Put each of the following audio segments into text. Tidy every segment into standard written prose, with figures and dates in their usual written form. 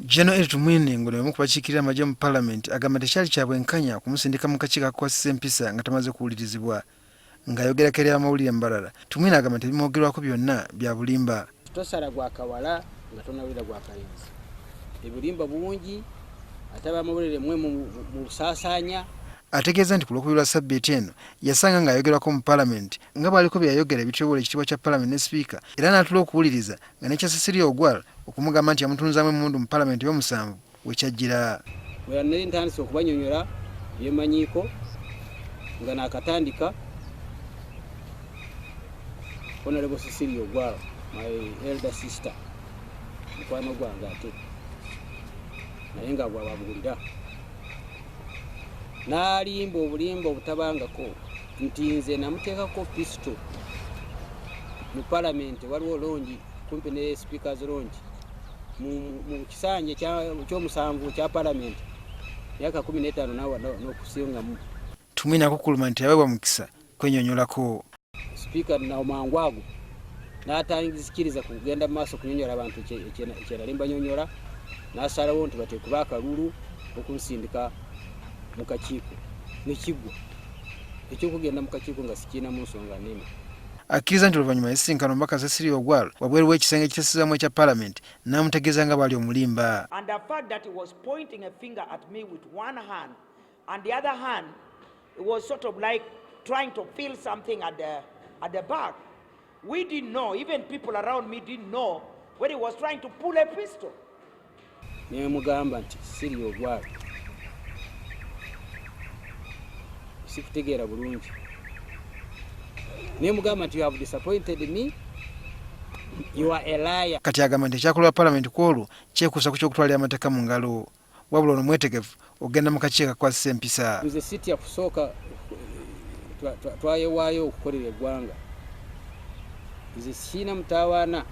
Elly Tumwine ng'ono ku bakiikirira amagye mu palamenti agamba tekyali kya bwenkanya kumusindika mu kakiiko akakwasa empisa nga tamaze kuwulirizibwa. Ng'ayogerako eri amawulire mbalala, Tumwine agamba tebimwogerwako byonna bya bulimba. Tosala gwa kawala nga tonawulira gwa kayenzi. Ebulimba bungi ate abamawulire mmwe mu busaasaanya. Ategeeza nti ku lwokubiri lwa ssabbiiti eno yasanga ng'ayogerwako mu palamenti nga bw'aliko bye yayogera ebitwebula ekitiibwa kya palamenti ne sipiika, era n'atuula okuwuliriza nga nekya Cecilia Ogwal okumugamba nti yamutunuzaamu emmundu mu palamenti ey'omusanvu we kyajjira. Bwe nali ntandise okubanyonyola byemanyiiko nga naakatandika Honorable Cecilia Ogwal, my elder sister, mukwano gwange ate naye nga bw'ababuulira n'alimba obulimba obutabangako nti nze namuteekako pisito mu palamenti waliwo longi kumpi ne speakers longi mu kisanje ky'omusanvu kya palamenti myaka 15 n'okusingamu. Tumwine akukuluma nti yaweebwa mukisa kwenyonyolako. Speaker na mangu ago n'atangizikiriza kugenda mu maaso kunyonyola abantu ekyenali mbanyonyola, n'asalawo nti bateekuba akalulu okunsindika mu kakiiko n'ekiggwa ekyokugenda mu kakiiko nga sikiinamu nsonga nene. Akkiriza nti oluvannyuma yasisinkana omubaka Cecilia Ogwal wabweru w'ekisenge ekitesezaamu ekya palamenti n'amutegeeza nga bw'ali omulimba. And the fact that he was pointing a finger at me with one hand and the other hand it was sort of like trying to feel something at the back. We didn't know, even people around me didn't know when he was trying to pull a pistol. Ne mugamba nti Cecilia Ogwal sikutegeera bulungi. Ne mugamba nti you have disappointed me, you are a liar. Kati agamba nti ekyakolebwa palamenti ku olwo kyekuusa ku ky'okutwalira amateeka mu ngalo, wabula ono mwetegefu okugenda mu kakiiko akakwasa empisa. Nze sitya kusooka twayewaayo okukolera eggwanga. Nze siina mutawaana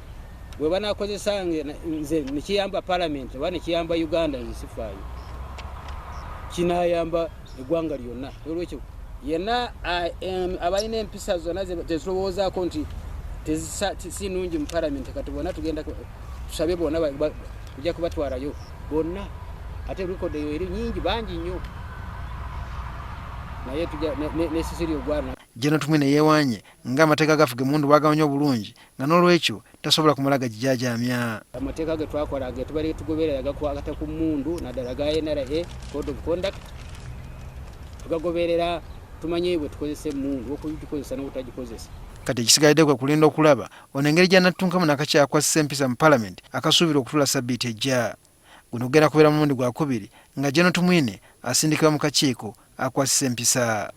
bwe banaakozesa nze nekiyamba palamenti oba nekiyamba Uganda nze sifaayo. Kinaayamba eggwanga lyonna. Olwekyo yenna abalina empisa zonna tezirowoozaako nti si nnungi mu palamenti kati bonna tugenda tusabe bonna tujja kubatwalayo bonna ate rekodi eyo eri nyingi bangi nnyo naye ne Cecilia Ogwal. Elly Tumwine yeewaanye ng'amateeka gafuga emmundu bwagabanya obulungi nga n'olwekyo tasobola kumala gagijaajamya. Amateeka ge twakola ge tubalire tugoberera gakwata ku mmundu naddala ga NRA code of conduct tugagoberera tumanye bwe tukozesa emmundu okugikozesa n'obutagikozesa. Kati ekisigalidde kwe kulinda okulaba ono engeri gy'anattunkamu n'akakiiko akakwasa empisa mu palamenti akasuubira okutuula ssabbiiti ejja. Guno gugenda kubeera mulundi gwakubiri nga Elly Tumwine asindikibwa mu kakiiko akakwasa empisa.